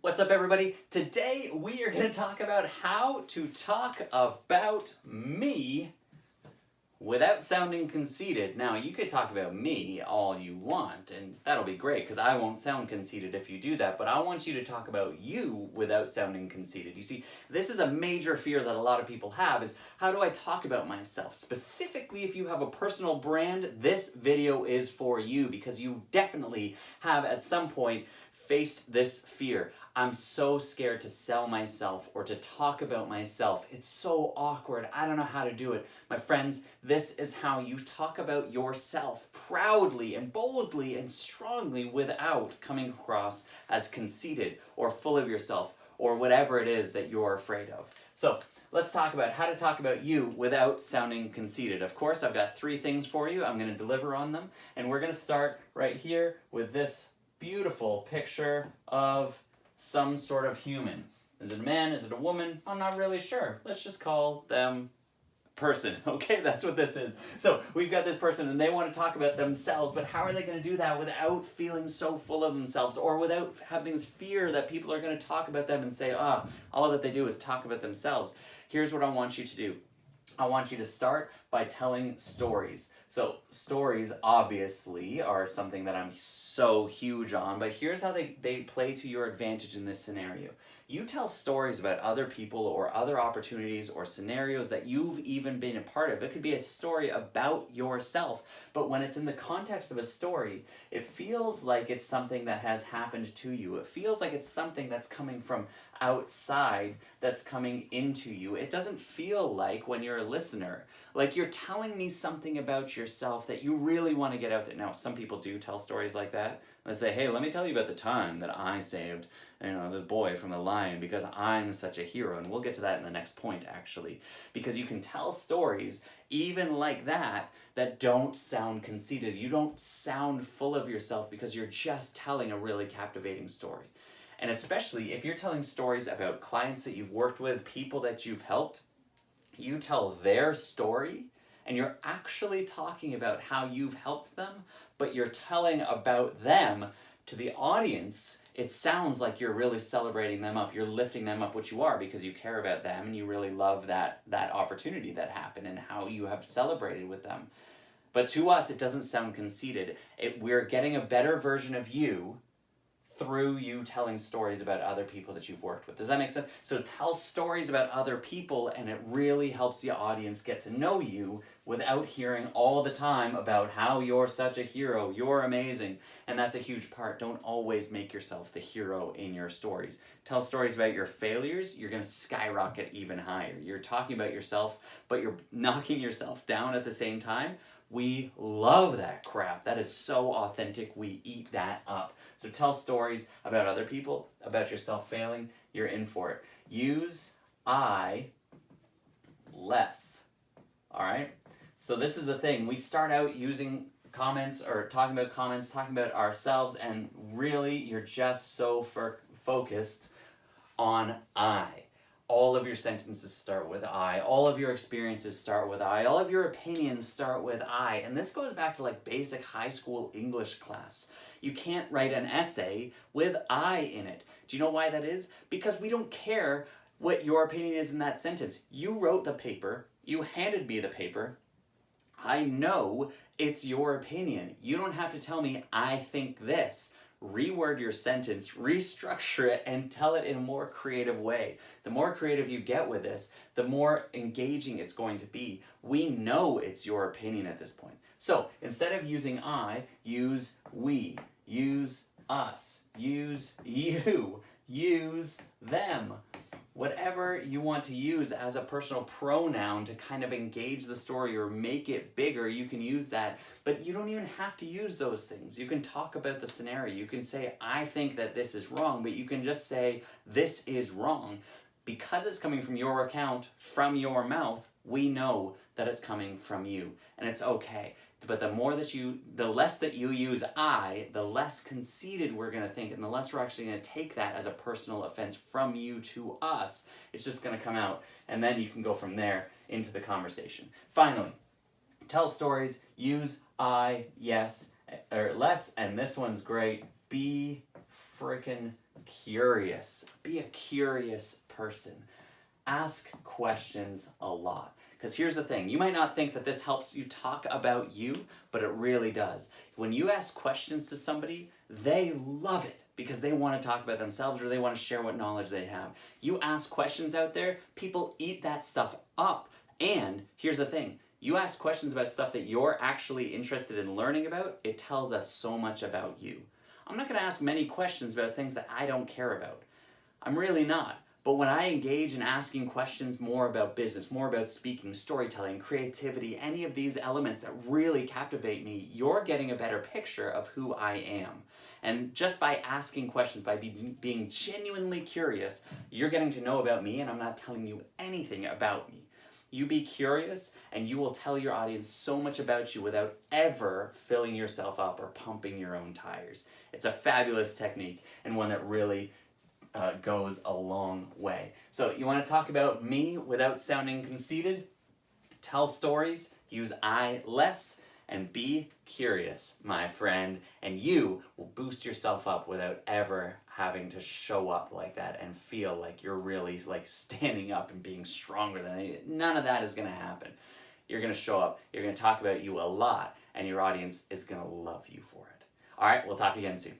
What's up, everybody? Today we are going to talk about how to talk about me without sounding conceited. Now, you could talk about me all you want, and that'll be great because I won't sound conceited if you do that, but I want you to talk about you without sounding conceited. You see, this is a major fear that a lot of people have is, how do I talk about myself? Specifically, if you have a personal brand, this video is for you because you definitely have at some point faced this fear. I'm so scared to sell myself or to talk about myself. It's so awkward. I don't know how to do it. My friends, this is how you talk about yourself proudly and boldly and strongly without coming across as conceited or full of yourself or whatever it is that you're afraid of. So let's talk about how to talk about you without sounding conceited. Of course, I've got 3 things for you. I'm going to deliver on them. And we're going to start right here with this beautiful picture of some sort of human. Is it a man? Is it a woman? I'm not really sure. Let's just call them person. Okay, that's what this is. So we've got this person and they want to talk about themselves, but how are they going to do that without feeling so full of themselves or without having this fear that people are going to talk about them and say, all that they do is talk about themselves? Here's what I want you to do. I want you to start by telling stories. So stories obviously are something that I'm so huge on, but here's how they play to your advantage in this scenario. You tell stories about other people or other opportunities or scenarios that you've even been a part of. It could be a story about yourself, but when it's in the context of a story, it feels like it's something that has happened to you. It feels like it's something that's coming from outside that's coming into you. It doesn't feel like, when you're a listener, like you're telling me something about yourself that you really want to get out there. Now, some people do tell stories like that. They say, hey, let me tell you about the time that I saved, the boy from the lion because I'm such a hero. And we'll get to that in the next point, actually. Because you can tell stories, even like that don't sound conceited. You don't sound full of yourself because you're just telling a really captivating story. And especially if you're telling stories about clients that you've worked with, people that you've helped, you tell their story and you're actually talking about how you've helped them, but you're telling about them to the audience. It sounds like you're really celebrating them up. You're lifting them up, which you are, because you care about them and you really love that opportunity that happened and how you have celebrated with them. But to us, it doesn't sound conceited. We're getting a better version of you through you telling stories about other people that you've worked with. Does that make sense? So tell stories about other people and it really helps the audience get to know you without hearing all the time about how you're such a hero, you're amazing. And that's a huge part. Don't always make yourself the hero in your stories. Tell stories about your failures, you're going to skyrocket even higher. You're talking about yourself, but you're knocking yourself down at the same time. We love that crap. That is so authentic. We eat that up. So tell stories about other people, about yourself failing. You're in for it. Use I less. All right? So this is the thing. We start out using comments or talking about ourselves, and really you're just so focused on I. All of your sentences start with I. All of your experiences start with I. All of your opinions start with I. And this goes back to like basic high school English class. You can't write an essay with I in it. Do you know why that is? Because we don't care what your opinion is in that sentence. You wrote the paper. You handed me the paper. I know it's your opinion. You don't have to tell me I think this. Reword your sentence, restructure it, and tell it in a more creative way. The more creative you get with this, the more engaging it's going to be. We know it's your opinion at this point. So instead of using I, use we, use us, use you, use them. Whatever you want to use as a personal pronoun to kind of engage the story or make it bigger, you can use that. But you don't even have to use those things. You can talk about the scenario. You can say, I think that this is wrong, but you can just say, this is wrong. Because it's coming from your account, from your mouth, we know that it's coming from you. And it's okay. But the less that you use I, the less conceited we're going to think, and the less we're actually going to take that as a personal offense from you to us. It's just going to come out, and then you can go from there into the conversation. Finally, tell stories, use I, yes, or less, and this one's great, be frickin' curious. Be a curious person. Ask questions a lot. Because here's the thing, you might not think that this helps you talk about you, but it really does. When you ask questions to somebody, they love it because they want to talk about themselves or they want to share what knowledge they have. You ask questions out there, people eat that stuff up. And here's the thing, you ask questions about stuff that you're actually interested in learning about, it tells us so much about you. I'm not going to ask many questions about things that I don't care about. I'm really not. But when I engage in asking questions more about business, more about speaking, storytelling, creativity, any of these elements that really captivate me, you're getting a better picture of who I am. And just by asking questions, by being genuinely curious, you're getting to know about me, and I'm not telling you anything about me. You be curious, and you will tell your audience so much about you without ever filling yourself up or pumping your own tires. It's a fabulous technique, and one that really goes a long way. So you want to talk about me without sounding conceited? Tell stories, use I less, and be curious, my friend. And you will boost yourself up without ever having to show up like that and feel like you're really like standing up and being stronger than anything. None of that is going to happen. You're going to show up, you're going to talk about you a lot, and your audience is going to love you for it. All right, we'll talk again soon.